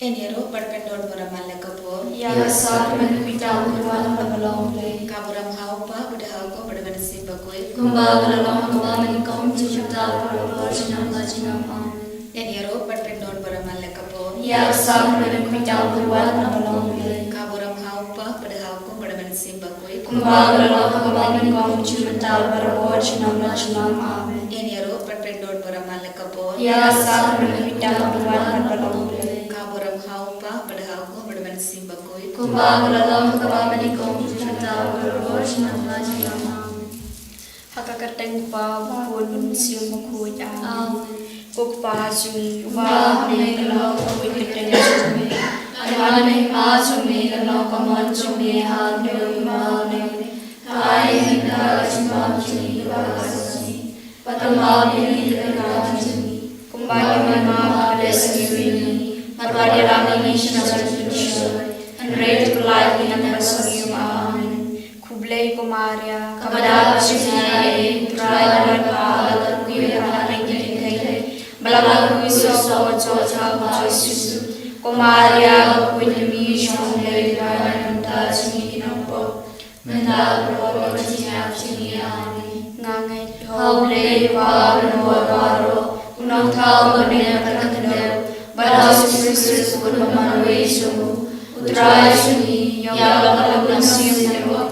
Enero berpendon beramal kapur. Ya saat menepitau berwalam berbalong play. Kaburam hau pa berhau ko berbensi bakui. Kumbang lalong kumbang kau mencucukta berubah jinam lajinam amin. Enero berpendon beramal kapur. Ya saat menepitau berwalam berbalong play. Kaburam hau pa berhau ko berbensi bakui. Kumbang lalong kumbang kau mencucukta berubah jinam lajinam amin. Enero berpendon beramal kapur. Ya saat menepitau berwalam berbalong play. Kaburam hau pa berhau ko berbensi bakui. Kumbang lalong kumbang kau mencucukta berubah jinam lajinam amin. Hakakateng pa bukun siyong makuit amin. Kukpa sumi Kumbang may lalong kumbang sumi. Anuan may sumi lalong kumbang sumi hanggang maling. Kaya hingga simbang sumi bakasumi. Patumaw nililagay sumi. Kumbaya mama palesini. Marwadi rami siya sa Diyos. And ready to life in ang basong amin. Kublay kumarya. Kamadal siya ay try na nagpahal. Kuya na nagkikinig. Balabang kuiso sa wajot sa Jesus. Kumarya kuitimi siyang layla ng tasmi kinampo. Mandal rodo siya amin. Ngangay Haulay pa waro. Unang tao ganyan katandel. Badal si Kristus pun memanui sumu. Utrai suni yang lakukan siung nyawa.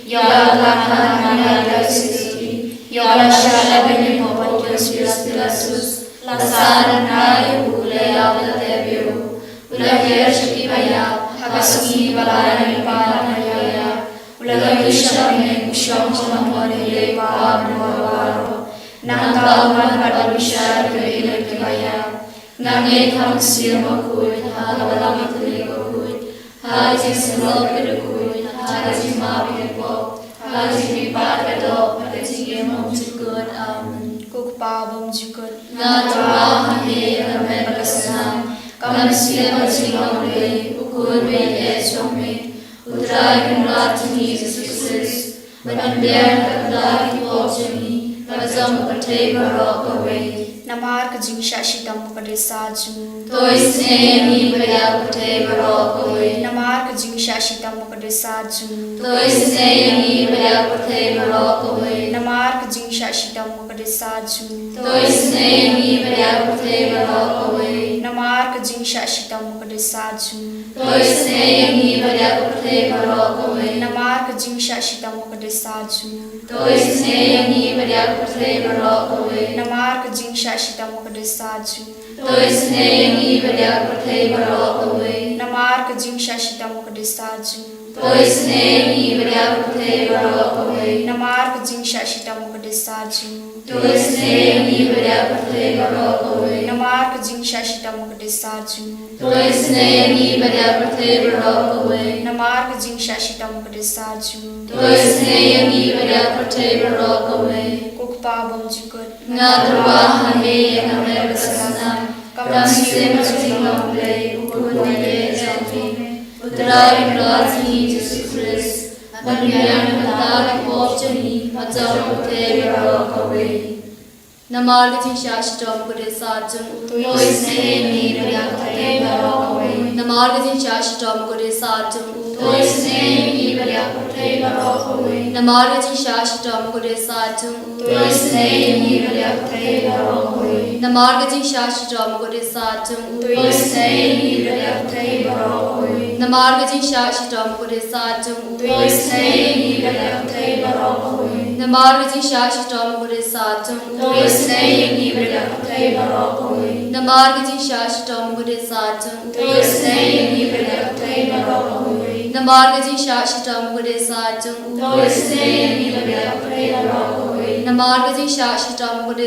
Yang lakukan yang sisi. Yang syala bini mopat Yesus. Lasaran hai ulay awal tebiu. Ulay shiki baya. Hakasuni balai paraya. Ulay shami musyam chamawari pa waro. Nang kawan pada bisyar kailan kibaya. Nangay kang siya makuit, halawalang ituloy makuit. Haji sinlog kinakuit, haji mabigay po. Haji mipat kato, pagkasiya mong jukot, amen. kukpa bom jukut. Nga trabahan niya kami pagkasanam. Kami siya magsingaw lay, ukun may esyong may. Utray kong lahat ni Jesus Christus. Manambiyan kakulaki po siya ni. Magzang patay barok away. Namar kajing shashitam kadesa jum. Tois nemi payakute barokoi. Namar kajing shashitam kadesa jum. Tois nemi payakute barokoi. Namar kajing shashitam kadesa jum. Tois nemi payakute barokoi. Namar kajing shashitam kadesa jum. Tois nemi payakute barokoi. Namar kajing shashitam kadesa jum. Tois nemi payakute barokoi. Namar kajing shashitam kadesa jum. Tois nemi payakute barokoi. Namar kajing shashitam kadesa jum. Tois nemi payakute barokoi. Namar kajing shashitam kadesa jum. Tois nemi payakute barokoi. Namar kajing shashitam kadesa jum. Tois nemi payakute barokoi. Namar kajing shashitam kadesa jum. Tois nemi payakute barokoi. Kukpa bom jukut. Nga trabahan niya kami pagkasanam. Kami siya magsingaw lay, ukun niya jati. Utray kong ni Jesus Christ. Manbiyan matag po siya ni, matapute barokoi. Namargating siya siya sa jung. Tois nemi payakute barokoi. Namargating siya siya sa jung. Tois nemi payakute barokoi. Namargating siya siya sa jung. Tois nemi payakute barokoi. Namargating siya siya sa jung. Tois nemi payakute barokoi. Namargating siya siya sa jung. Tois nemi payakute barokoi. Namargating siya siya sa jung. Tois nemi payakute barokoi. Namargating siya siya sa jung. Tois nemi payakute barokoi. Namargating siya siya sa jung. Tois nemi payakute barokoi. Namargating siya siya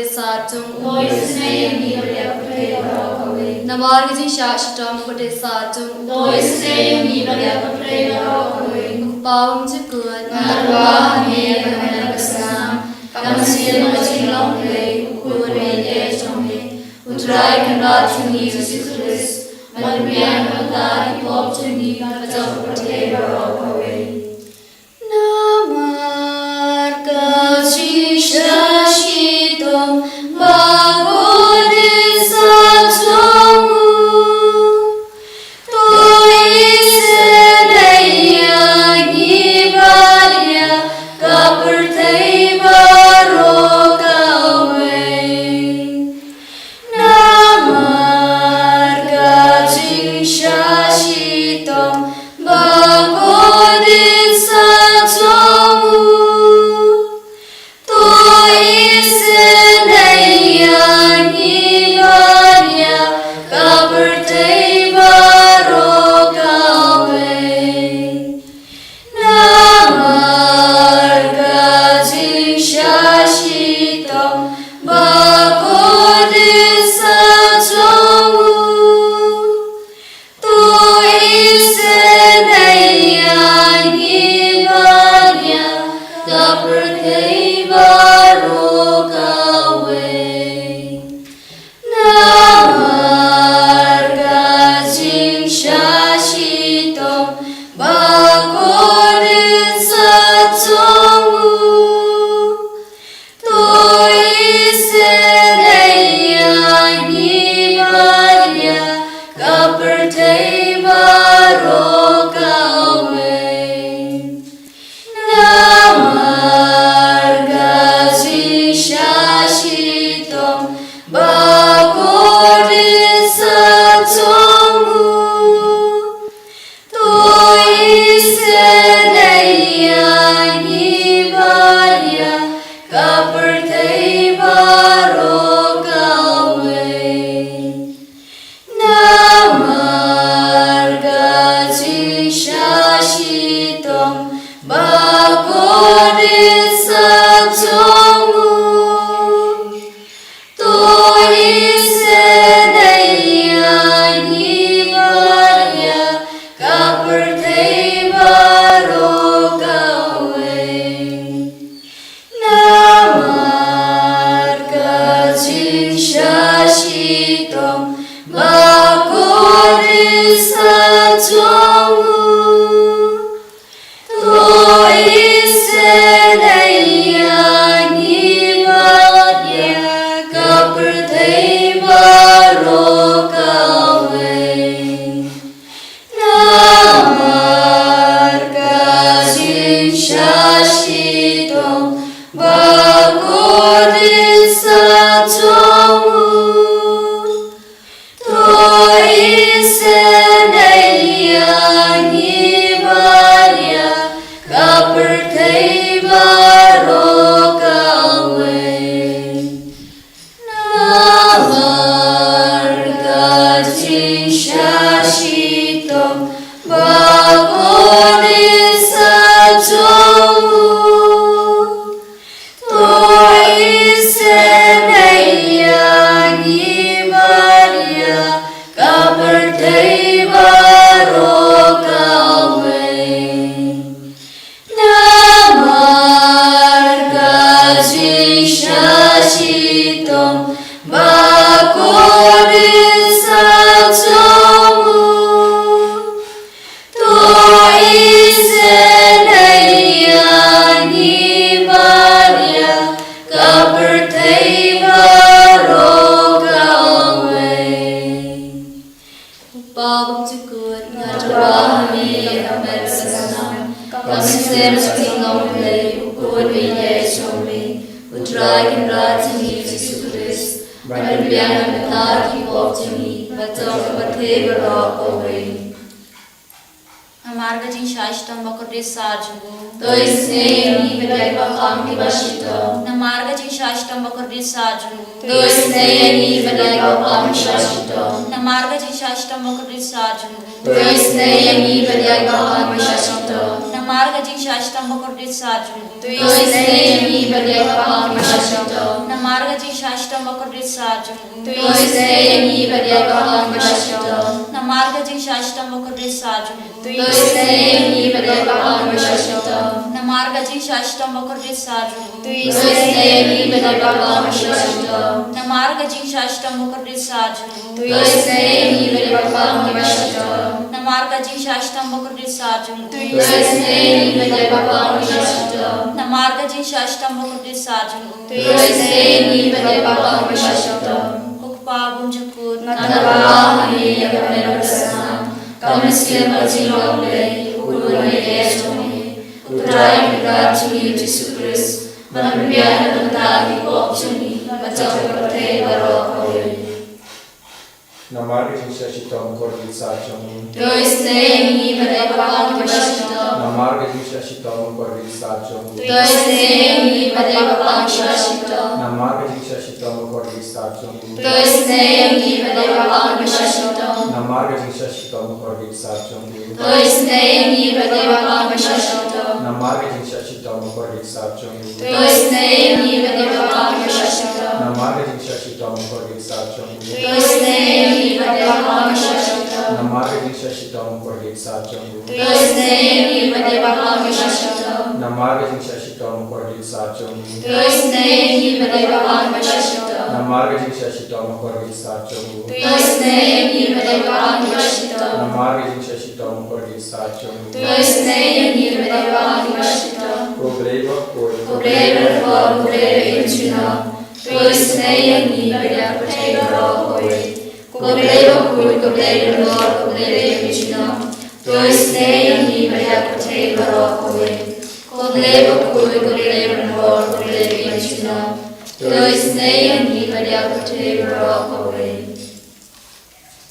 sa jung. Tois nemi payakute barokoi. Namargating siya siya sa jung. Tois nemi payakute barokoi. Kukpawang jukut. Narwahan niya kami nagkasam. Kami siya magsingaw lay, ukun may esyong may. Utray kong lahat ni Jesus Christ. Manbiyan matag po siya ni, matapute barokoi. Namar Kajing shashitam bagode satsamu.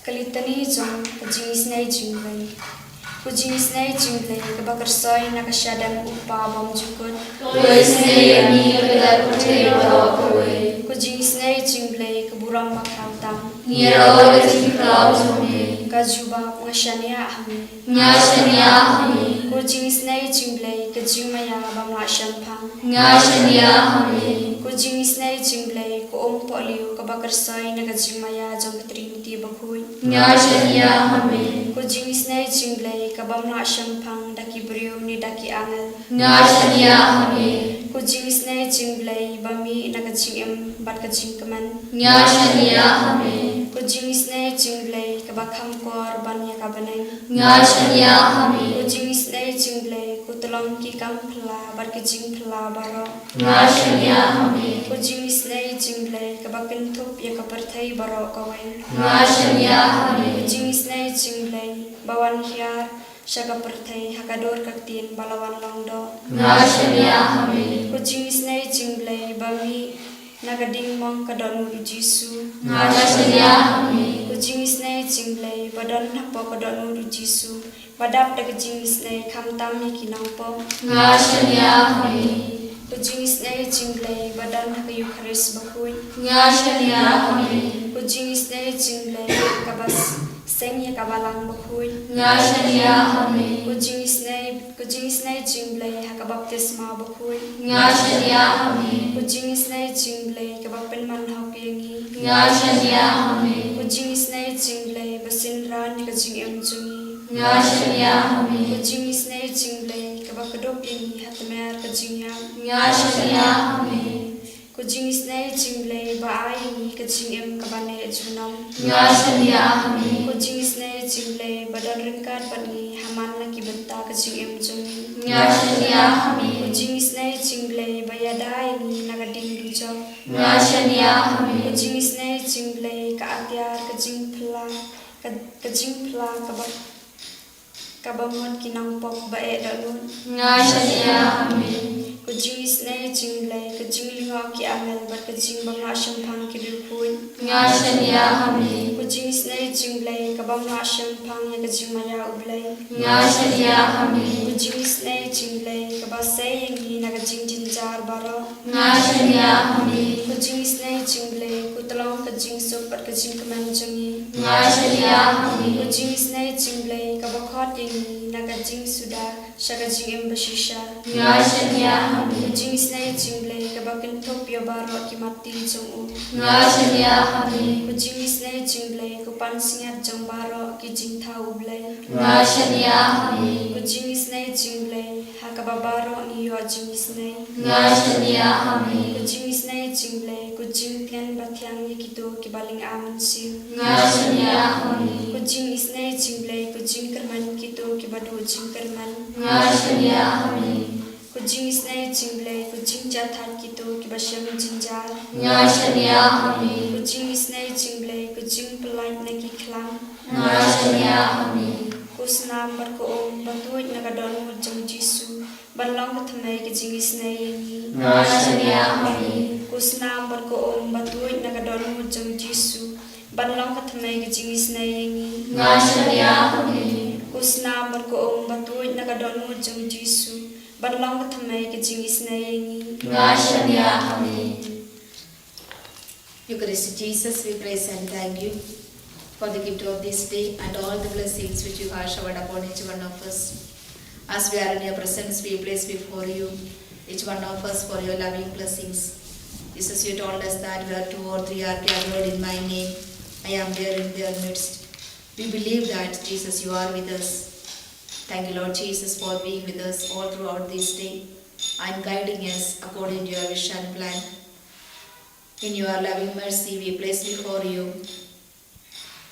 Kalitani jong, jing snai jing bai. Kujing isnai jingle kabakar soy nakasyadam upa bom jukut. Isnei kada putih bawa Kujing isnai jingle kaburang makrautam. Nirawa kajing klau jumbe. Kajuba pengasyania ahmi. Ngashania hami. Kujing isnai jingle kajing maya bamla syampang. Ngashania hami. Kujing isnai jingle ko poliu kabakar soy nakajing maya jom trinity bakui. Ngashania hami. Kujing isnai jingle kabamla syampang daki brio ni daki angel. Ngashania hami. Kujing isnai jingle bami nakajing em bat kajing keman. Ngashania hami. Kujing isnai jingle kabakam kor banya kabaneng. Ngashania hami. Kujing isnai jingle kutolong ki kam phla bar kajing phla baro. Ngashania hami. Kujing isnai jingle kabakin thup ya kaperthai baro kawen. Ngashania hami. Kujing isnai jingle bawan hiar syaga perthai hakador kaktin balawan longdo. Ngashania hami. Kujing isnai jingle bami nagading mong kadon uru Jisu. Ngashania hami. Kujing isnai jingle badan hapo kadon uru Jisu. Badap da kujing isnai kamtam kinang po. Ngashania hami. Kujing isnai jingle badan haka Eucharis bakui. Ngashania hami. Kujing isnai jingle kabas seng ya kabalang bakui. Ngashania hami. Kujing isnai jingle haka baptisma bakui. Ngashania hami. Kujing isnai jingle kabapen manhau kengi. Ngashania hami. Kujing isnai jingle basin ran kajing emjungi. Ngashania hami. Kujing isnai jingle kabakadop yengi hatmer kajing yang. Ngashania hami. Kujing isnai jingle ba yengi kajing em kabane junam. Ngashania hami. Kujing isnai jingle badan ringkat bani haman na kibenta kajing em jungi. Ngashania hami. Kujing isnai jingle bayada yengi nagading dujo. Ngashania hami. Kujing isnai jingle kaatyar kajing pla kabamon kinang pok bae dalun. Ngashania hami. Kujing isnai jingle kajing linga ki amel bar kajing bangla syampang ki dirpun. Ngashania hami. Kujing isnai jingle kabamla syampang ya kajing maya ublay. Ngashania hami. Kujing isnai jingle kabasay yengi na kajing jinjar baro. Ngashania hami. Kujing isnai jingle kutalong kajing sup bar kajing kemanjangi. Ngashania hami. Kujing isnai jingle kabakot yengi na kajing sudah syakajing embasisha. Ngashania hami. Kujing isnai jingle kabakin top ya baro ki mati jong u. Ngashania hami. Kujing isnai jingle kupan singat jong baro ki jing thau ublay. Ngashania hami. Kujing isnai jingle hakababaro ni yo jing isnai. Ngashania hami. Kujing isnai jingle kujing pian bathyang ni kitu ki baling aman siu. Ngashania hami. Kujing isnai jingle kujing kerman kitu ki badu jing kerman. Ngashania hami. Kujing isnai jingle kujing jathan kitu ki basyam jinjar. Ngashania hami. Kujing isnai jingle kujing pelai naki klang. Ngashania hami. Kusnam berkoom batuit nagadon jong Jisu. Barlang kethamai kujing isnai yengi. Ngashania hami. Kusnam berkoom batuit nagadon jong Jisu. Barlang kethamai kujing isnai yengi. Ngashania hami. Kusnam berkoom batuit nagadon jong Jisu. Barlang kethamai kujing isnai yengi. Ngashania hami. Eucharistic Jesus, we praise and thank you for the gift of this day and all the blessings which you have showered upon each one of us. As we are in your presence, we place before you each one of us for your loving blessings. Jesus, you told us that where 2 or 3 are gathered in my name, I am there in their midst. We believe that, Jesus, you are with us. Thank you, Lord Jesus, for being with us all throughout this day and guiding us according to your wish and plan. In your loving mercy, we place before you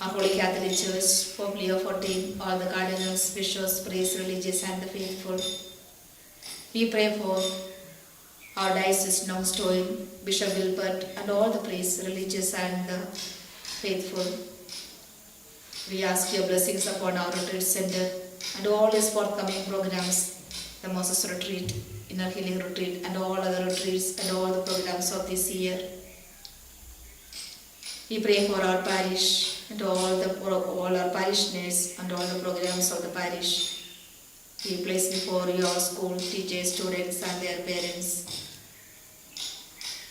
our Holy Catholic Church, Pope Leo XIV, all the cardinals, bishops, priests, religious, and the faithful. We pray for our diocese Nongstoin, Bishop Gilbert, and all the priests, religious, and the faithful. We ask your blessings upon our retreat center and all its forthcoming programs, the Moses Retreat, Inner Healing Retreat, and all other retreats and all the programs of this year. We pray for our parish and all our parishioners and all the programs of the parish. We place before you our school, teachers, students and their parents.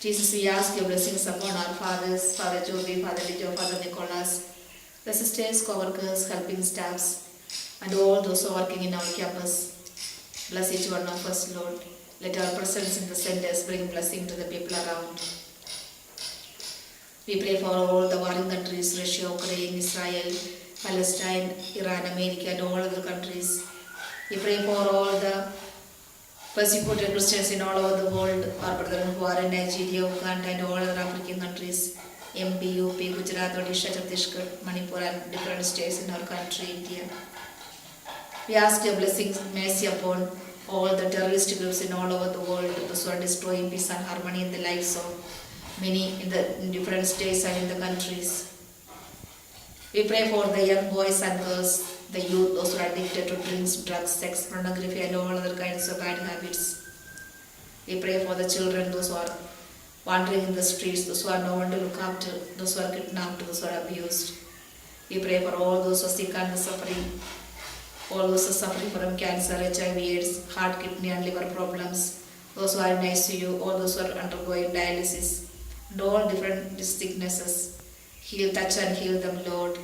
Jesus, we ask your blessings upon our fathers, Father Joby, Father Lijo, Father Nicholas, the sisters, co-workers, helping staffs, and all those who are working in our campus. Bless each one of us, Lord. Let our presence in the centers bring blessing to the people around. We pray for all the warring countries, Russia, Ukraine, Israel, Palestine, Iran, America, and all other countries. We pray for all the persecuted Christians in all over the world, our brethren who are in Nigeria, Uganda, and all other African countries, MP, UP, Gujarat, Odisha, Chhattisgarh, Manipur, and different states in our country, India. We ask your blessings, mercy upon all the terrorist groups in all over the world, those who are destroying peace and harmony in the lives of many in different states and in the countries. We pray for the young boys and girls, the youth, those who are addicted to drinks, drugs, sex, pornography, and all other kinds of bad habits. We pray for the children, those who are wandering in the streets, those who are no one to look after, those who are kidnapped, those who are abused. We pray for all those who are sick and suffering, all those who are suffering from cancer, HIV, AIDS, heart, kidney, and liver problems, those who are in ICU, all those who are undergoing dialysis, and all different sicknesses. Heal, touch, and heal them, Lord.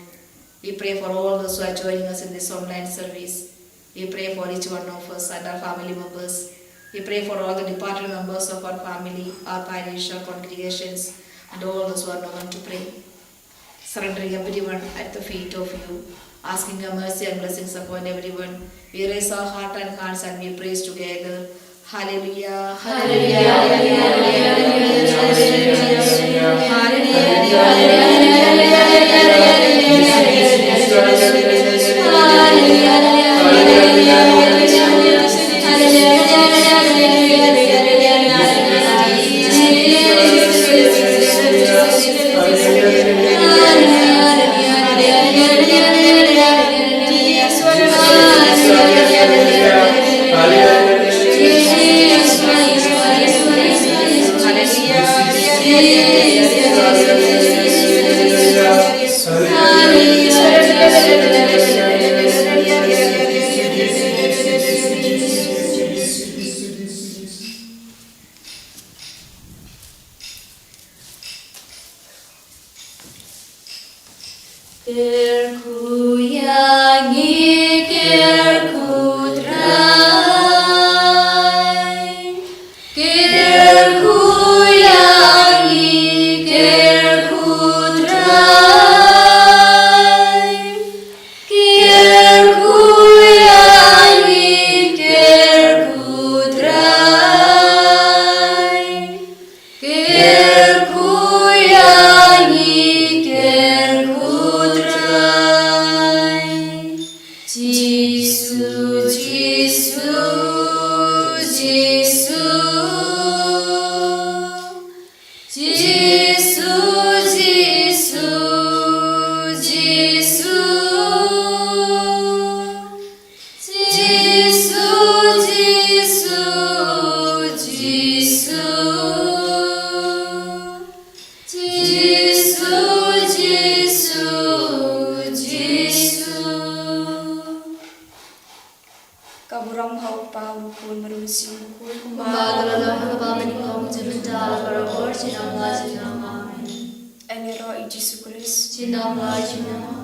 We pray for all those who are joining us in this online service. We pray for each one of us and our family members. We pray for all the departed members of our family, our parish, our congregations, and all those who are known to pray. Surrendering everyone at the feet of you, asking your mercy and blessings upon everyone. We raise our heart and hands and we praise together. Hallelujah, hallelujah, hallelujah, Ene roh Jesus Kristus. Cinta Allah, cinta